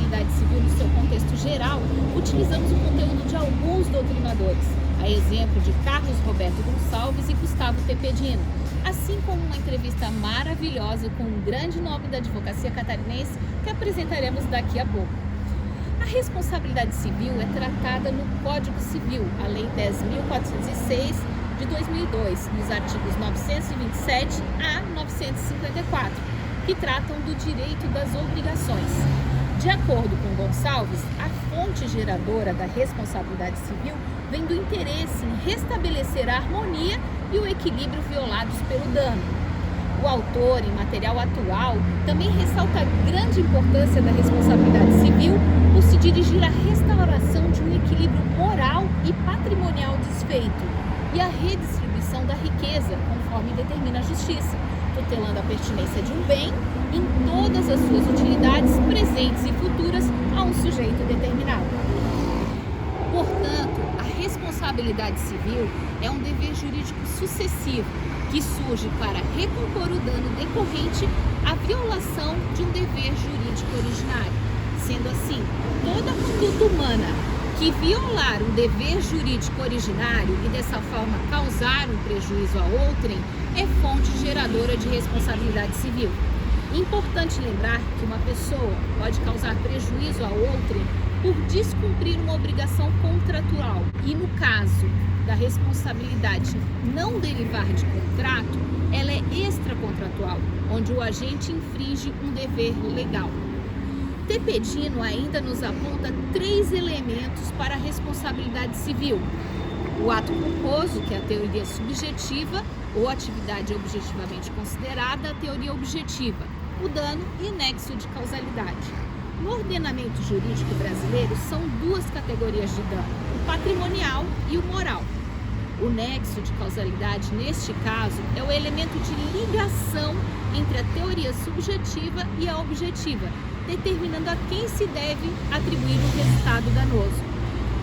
responsabilidade civil no seu contexto geral, utilizamos o conteúdo de alguns doutrinadores, a exemplo de Carlos Roberto Gonçalves e Gustavo Tepedino, assim como uma entrevista maravilhosa com um grande nome da advocacia catarinense que apresentaremos daqui a pouco. A responsabilidade civil é tratada no Código Civil, a Lei 10.406 de 2002, nos artigos 927 a 954, que tratam do direito das obrigações. De acordo com Gonçalves, a fonte geradora da responsabilidade civil vem do interesse em restabelecer a harmonia e o equilíbrio violados pelo dano. O autor, em material atual, também ressalta a grande importância da responsabilidade civil por se dirigir à restauração de um equilíbrio moral e patrimonial desfeito e à redistribuição da riqueza, conforme determina a justiça, tutelando a pertinência de um bem em todas as suas utilidades presentes e futuras a um sujeito determinado. Portanto, a responsabilidade civil é um dever jurídico sucessivo que surge para recompor o dano decorrente à violação de um dever jurídico originário. Sendo assim, toda conduta humana que violar um dever jurídico originário e dessa forma causar um prejuízo a outrem é fonte geradora de responsabilidade civil. Importante lembrar que uma pessoa pode causar prejuízo a outrem por descumprir uma obrigação contratual e, no caso da responsabilidade não derivar de contrato, ela é extracontratual, onde o agente infringe um dever legal. Tepedino ainda nos aponta 3 elementos para a responsabilidade civil: o ato culposo, que é a teoria subjetiva, ou atividade objetivamente considerada, a teoria objetiva, o dano e o nexo de causalidade. No ordenamento jurídico brasileiro, são 2 categorias de dano, o patrimonial e o moral. O nexo de causalidade, neste caso, é o elemento de ligação entre a teoria subjetiva e a objetiva, determinando a quem se deve atribuir o resultado danoso.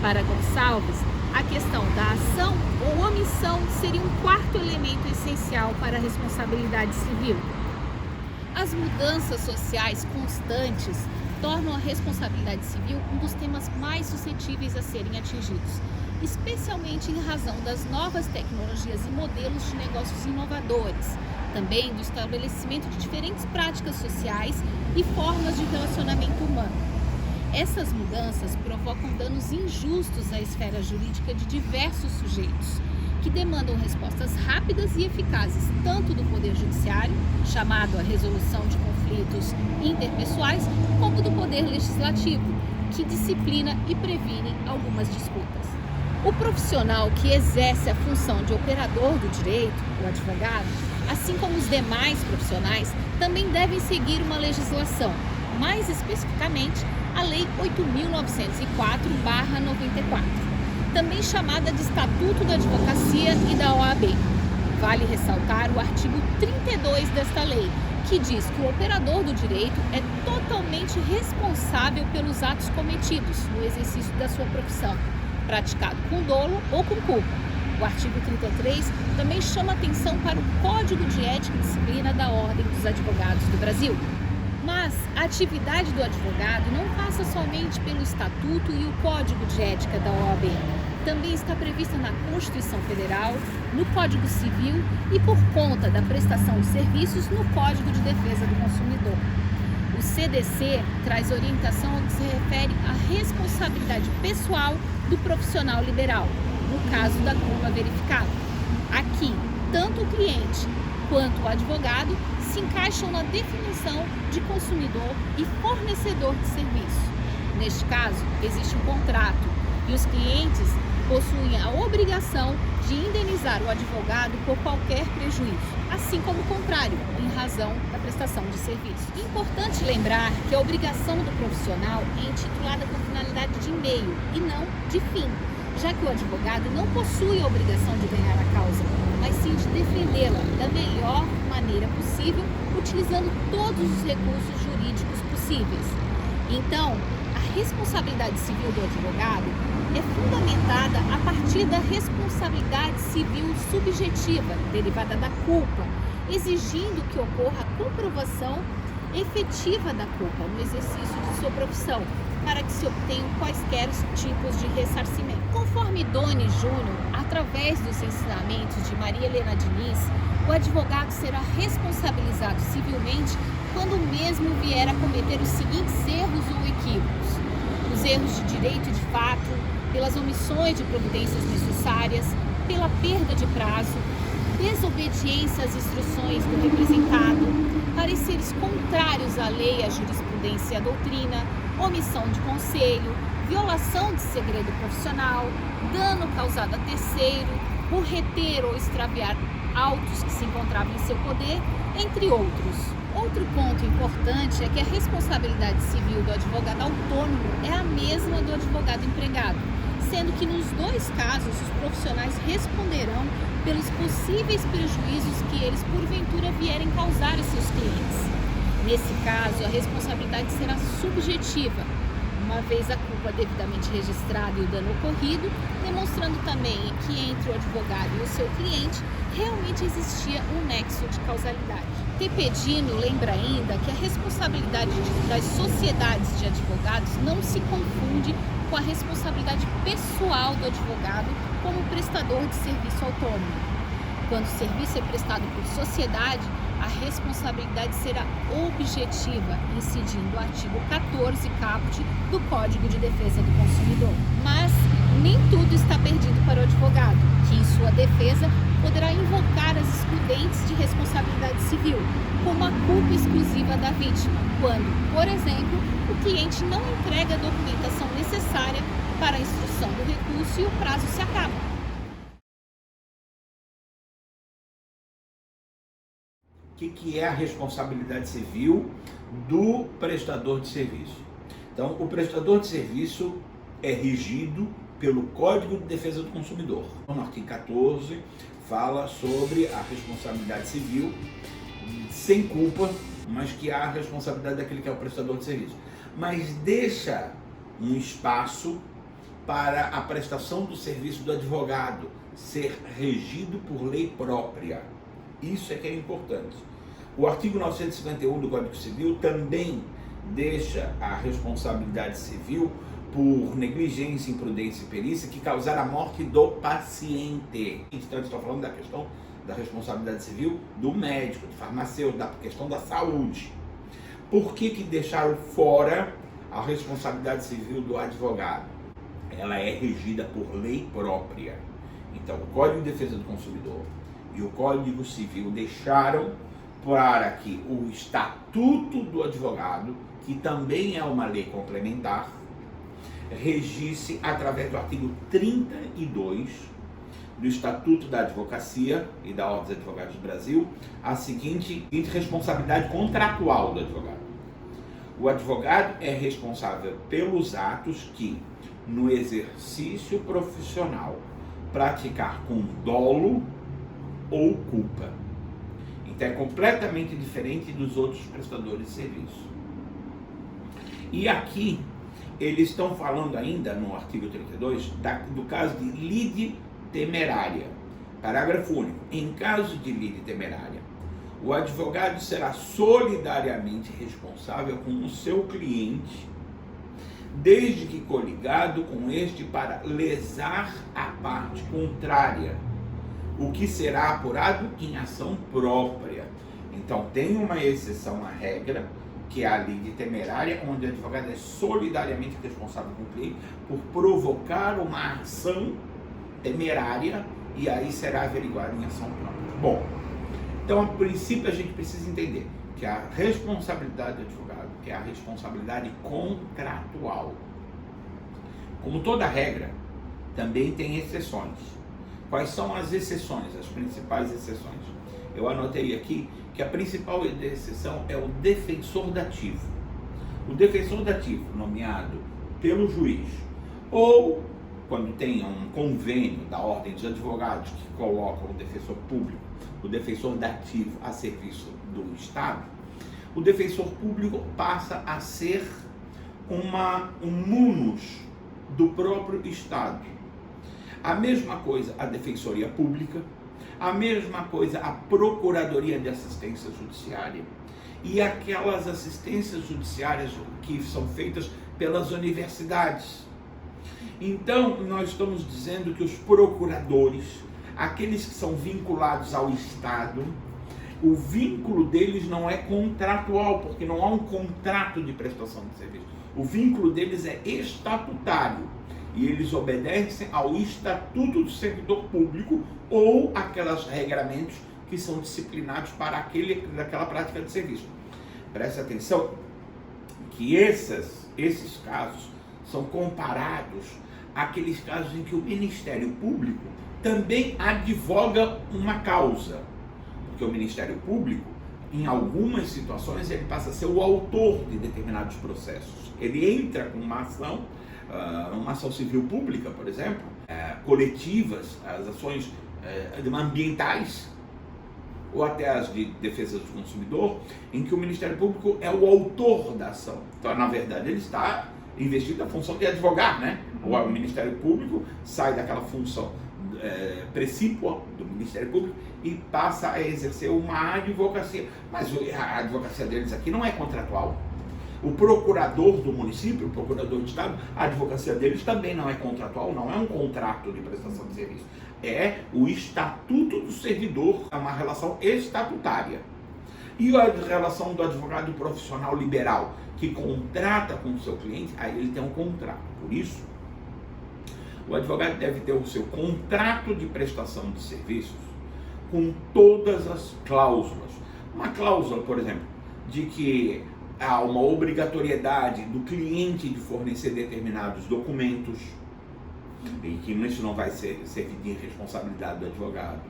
Para Gonçalves, a questão da ação ou omissão seria um 4º elemento essencial para a responsabilidade civil. As mudanças sociais constantes tornam a responsabilidade civil um dos temas mais suscetíveis a serem atingidos, especialmente em razão das novas tecnologias e modelos de negócios inovadores, também do estabelecimento de diferentes práticas sociais e formas de relacionamento humano. Essas mudanças provocam danos injustos à esfera jurídica de diversos sujeitos, que demandam respostas rápidas e eficazes tanto do Poder Judiciário, chamado à resolução de conflitos interpessoais, como do Poder Legislativo, que disciplina e previne algumas disputas. O profissional que exerce a função de operador do direito, o advogado, assim como os demais profissionais, também devem seguir uma legislação, mais especificamente a Lei 8.904/94, também chamada de Estatuto da Advocacia e da OAB. Vale ressaltar o artigo 32 desta lei, que diz que o operador do direito é totalmente responsável pelos atos cometidos no exercício da sua profissão, praticado com dolo ou com culpa. O artigo 33 também chama atenção para o Código de Ética e Disciplina da Ordem dos Advogados do Brasil. Mas a atividade do advogado não passa somente pelo Estatuto e o Código de Ética da OAB. Também está prevista na Constituição Federal, no Código Civil e, por conta da prestação de serviços, no Código de Defesa do Consumidor. O CDC traz orientação ao que se refere à responsabilidade pessoal do profissional liberal, no caso da culpa verificada. Aqui, tanto o cliente quanto o advogado se encaixam na definição de consumidor e fornecedor de serviço. Neste caso, existe um contrato e os clientes possuem a obrigação de indenizar o advogado por qualquer prejuízo, assim como o contrário, em razão da prestação de serviço. É importante lembrar que a obrigação do profissional é intitulada com finalidade de meio e não de fim, já que o advogado não possui a obrigação de ganhar a causa, mas sim de defendê-la da melhor maneira possível, utilizando todos os recursos jurídicos possíveis. Então, a responsabilidade civil do advogado é fundamentada a partir da responsabilidade civil subjetiva, derivada da culpa, exigindo que ocorra a comprovação efetiva da culpa no exercício de sua profissão, para que se obtenham quaisquer tipos de ressarcimento. Conforme Doni Júnior, através dos ensinamentos de Maria Helena Diniz, o advogado será responsabilizado civilmente quando o mesmo vier a cometer os seguintes erros ou equívocos: os erros de direito de fato, pelas omissões de providências necessárias, pela perda de prazo, desobediência às instruções do representado, pareceres contrários à lei, à jurisprudência e à doutrina, omissão de conselho, violação de segredo profissional, dano causado a terceiro, por reter ou extraviar autos que se encontravam em seu poder, entre outros. Outro ponto importante é que a responsabilidade civil do advogado autônomo é a mesma do advogado empregado, sendo que nos dois casos os profissionais responderão pelos possíveis prejuízos que eles porventura vierem causar a seus clientes. Nesse caso, a responsabilidade será subjetiva, uma vez a culpa devidamente registrada e o dano ocorrido, demonstrando também que entre o advogado e o seu cliente realmente existia um nexo de causalidade. Tepedino lembra ainda que a responsabilidade das sociedades de advogados não se confunde com a responsabilidade pessoal do advogado como prestador de serviço autônomo. Quando o serviço é prestado por sociedade, a responsabilidade será objetiva, incidindo o artigo 14 caput do Código de Defesa do Consumidor. Mas nem tudo está perdido para o advogado, que em sua defesa poderá invocar as excludentes de responsabilidade civil, como a culpa exclusiva da vítima, quando, por exemplo, o cliente não entrega a documentação necessária para a instrução do recurso e o prazo se acaba. O que é a responsabilidade civil do prestador de serviço? Então, o prestador de serviço é regido pelo Código de Defesa do Consumidor. No artigo 14, fala sobre a responsabilidade civil sem culpa, mas que há a responsabilidade daquele que é o prestador de serviço. Mas deixa um espaço para a prestação do serviço do advogado ser regido por lei própria. Isso é que é importante. O artigo 951 do Código Civil também deixa a responsabilidade civil por negligência, imprudência e perícia que causar a morte do paciente. Então, estou falando da questão da responsabilidade civil do médico, do farmacêutico, da questão da saúde. Por que deixaram fora a responsabilidade civil do advogado? Ela é regida por lei própria. Então, o Código de Defesa do Consumidor e o Código Civil deixaram para que o Estatuto do Advogado, que também é uma lei complementar, regisse através do artigo 32 do Estatuto da Advocacia e da Ordem dos Advogados do Brasil, a seguinte responsabilidade contratual do advogado. O advogado é responsável pelos atos que, no exercício profissional, praticar com dolo ou culpa. Então é completamente diferente dos outros prestadores de serviço. E aqui eles estão falando ainda no artigo 32 do caso de lide temerária. Parágrafo único. Em caso de lide temerária, o advogado será solidariamente responsável com o seu cliente, desde que coligado com este para lesar a parte contrária, o que será apurado em ação própria. Então tem uma exceção à regra, que é a lide temerária, onde o advogado é solidariamente responsável com o cliente por provocar uma ação temerária e aí será averiguado em ação própria. Bom, então a princípio a gente precisa entender que a responsabilidade do advogado é a responsabilidade contratual. Como toda regra, também tem exceções. Quais são as exceções, as principais exceções? Eu anotei aqui que a principal exceção é o defensor dativo. O defensor dativo, nomeado pelo juiz, ou quando tem um convênio da Ordem dos Advogados que coloca o defensor público, o defensor dativo a serviço do Estado, o defensor público passa a ser um munus do próprio Estado. A mesma coisa a Defensoria Pública, a mesma coisa a Procuradoria de Assistência Judiciária e aquelas assistências judiciárias que são feitas pelas universidades. Então, nós estamos dizendo que os procuradores, aqueles que são vinculados ao Estado, o vínculo deles não é contratual, porque não há um contrato de prestação de serviço. O vínculo deles é estatutário e eles obedecem ao Estatuto do Servidor Público ou aquelas regramentos que são disciplinados para aquela prática de serviço. Preste atenção que esses casos são comparados àqueles casos em que o Ministério Público também advoga uma causa. Porque o Ministério Público, em algumas situações, ele passa a ser o autor de determinados processos. Ele entra com uma ação civil pública, por exemplo, coletivas, as ações ambientais, ou até as de defesa do consumidor, em que o Ministério Público é o autor da ação. Então, na verdade, ele está investido na função de advogar, né? O Ministério Público sai daquela função precípua do Ministério Público e passa a exercer uma advocacia. Mas a advocacia deles aqui não é contratual. O procurador do município, o procurador de Estado, a advocacia deles também não é contratual, não é um contrato de prestação de serviço. É o Estatuto do Servidor, é uma relação estatutária. E a relação do advogado profissional liberal, que contrata com o seu cliente, aí ele tem um contrato. Por isso, o advogado deve ter o seu contrato de prestação de serviços com todas as cláusulas. Uma cláusula, por exemplo, de que há uma obrigatoriedade do cliente de fornecer determinados documentos e que isso não vai servir de responsabilidade do advogado.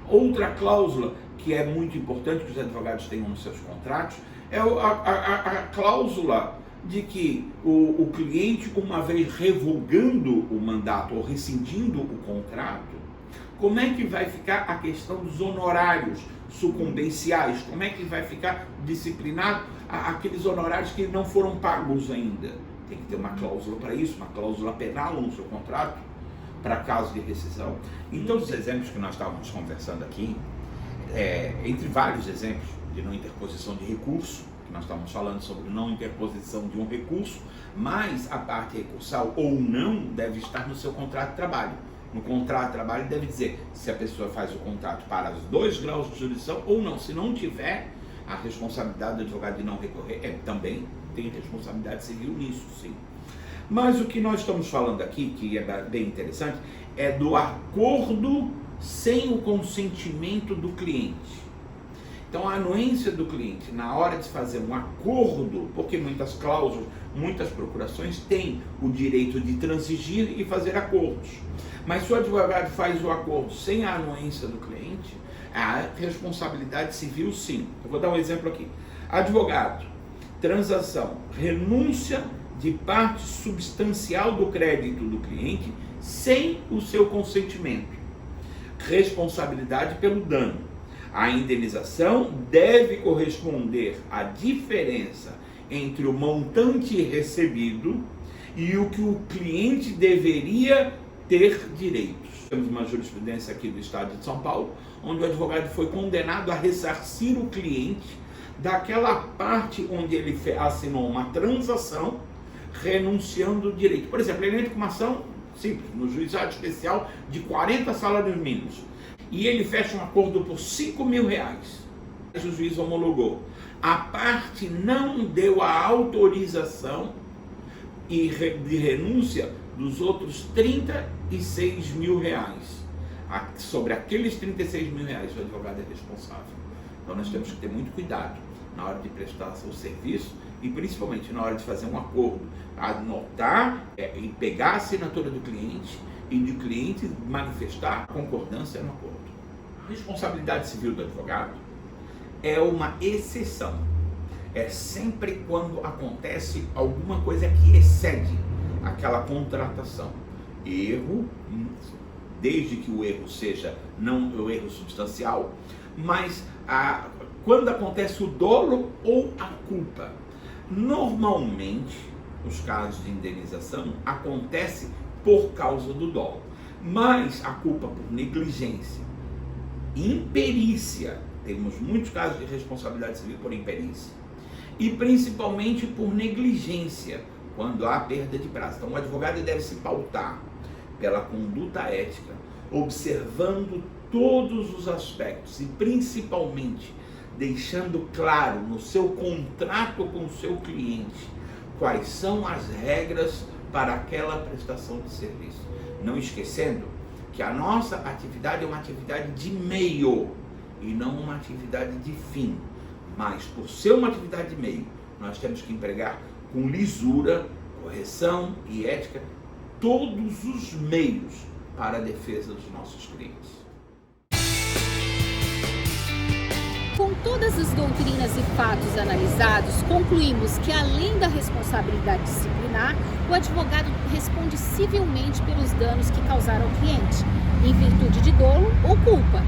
Outra cláusula que é muito importante que os advogados tenham nos seus contratos é a cláusula de que o cliente, uma vez revogando o mandato ou rescindindo o contrato, como é que vai ficar a questão dos honorários sucumbenciais? Como é que vai ficar disciplinado aqueles honorários que não foram pagos ainda? Tem que ter uma cláusula para isso, uma cláusula penal no seu contrato, para caso de rescisão. Então, os exemplos que nós estávamos conversando aqui, entre vários exemplos de não interposição de recurso, que nós estamos falando sobre não interposição de um recurso, mas a parte recursal ou não deve estar no seu contrato de trabalho. No contrato de trabalho deve dizer se a pessoa faz o contrato para os 2 graus de jurisdição ou não. Se não tiver, a responsabilidade do advogado de não recorrer também tem responsabilidade civil nisso, sim. Mas o que nós estamos falando aqui, que é bem interessante, é do acordo sem o consentimento do cliente. Então, a anuência do cliente na hora de fazer um acordo, porque muitas cláusulas, muitas procurações têm o direito de transigir e fazer acordos. Mas se o advogado faz o acordo sem a anuência do cliente, a responsabilidade civil, sim. Eu vou dar um exemplo aqui. Advogado, transação, renúncia de parte substancial do crédito do cliente sem o seu consentimento. Responsabilidade pelo dano. A indenização deve corresponder à diferença entre o montante recebido e o que o cliente deveria ter direitos. Temos uma jurisprudência aqui do Estado de São Paulo, onde o advogado foi condenado a ressarcir o cliente daquela parte onde ele assinou uma transação renunciando o direito. Por exemplo, ele entra com uma ação simples, no juizado especial de 40 salários mínimos, e ele fecha um acordo por R$5.000. O juiz homologou. A parte não deu a autorização de renúncia dos outros R$36.000. Sobre aqueles R$36.000, o advogado é responsável. Então nós temos que ter muito cuidado na hora de prestar o serviço e principalmente na hora de fazer um acordo, anotar e pegar a assinatura do cliente e do cliente manifestar a concordância no acordo. A responsabilidade civil do advogado é uma exceção. É sempre quando acontece alguma coisa que excede aquela contratação. Erro, desde que o erro seja não o erro substancial, mas quando acontece o dolo ou a culpa. Normalmente, os casos de indenização acontecem por causa do dolo, mas a culpa por negligência, imperícia Temos muitos casos de responsabilidade civil por imperícia. E principalmente por negligência, quando há perda de prazo. Então o advogado deve se pautar pela conduta ética, observando todos os aspectos e principalmente deixando claro no seu contrato com o seu cliente quais são as regras para aquela prestação de serviço. Não esquecendo que a nossa atividade é uma atividade de meio e não uma atividade de fim. Mas por ser uma atividade de meio, nós temos que empregar com lisura, correção e ética todos os meios para a defesa dos nossos clientes. Com todas as doutrinas e fatos analisados, concluímos que, além da responsabilidade disciplinar, o advogado responde civilmente pelos danos que causaram ao cliente, em virtude de dolo ou culpa.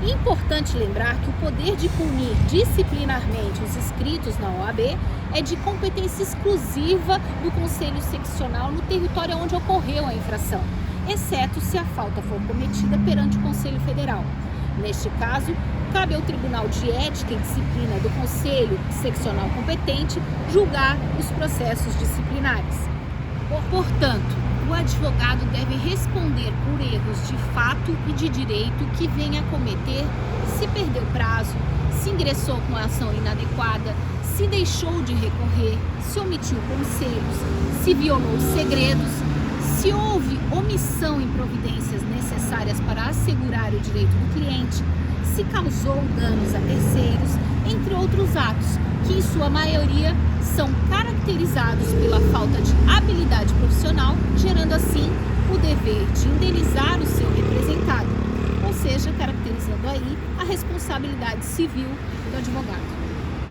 É importante lembrar que o poder de punir disciplinarmente os inscritos na OAB é de competência exclusiva do Conselho Seccional no território onde ocorreu a infração, exceto se a falta for cometida perante o Conselho Federal. Neste caso, cabe ao Tribunal de Ética e Disciplina do Conselho Seccional competente julgar os processos disciplinares. Portanto, o advogado deve responder por erros de fato e de direito que venha a cometer se perdeu prazo, se ingressou com a ação inadequada, se deixou de recorrer, se omitiu conselhos, se violou segredos, se houve omissão em providências necessárias para assegurar o direito do cliente, se causou danos a terceiros, entre outros atos, que em sua maioria são caracterizados pela falta de habilidade profissional, gerando assim o dever de indenizar o seu representado, ou seja, caracterizando aí a responsabilidade civil do advogado.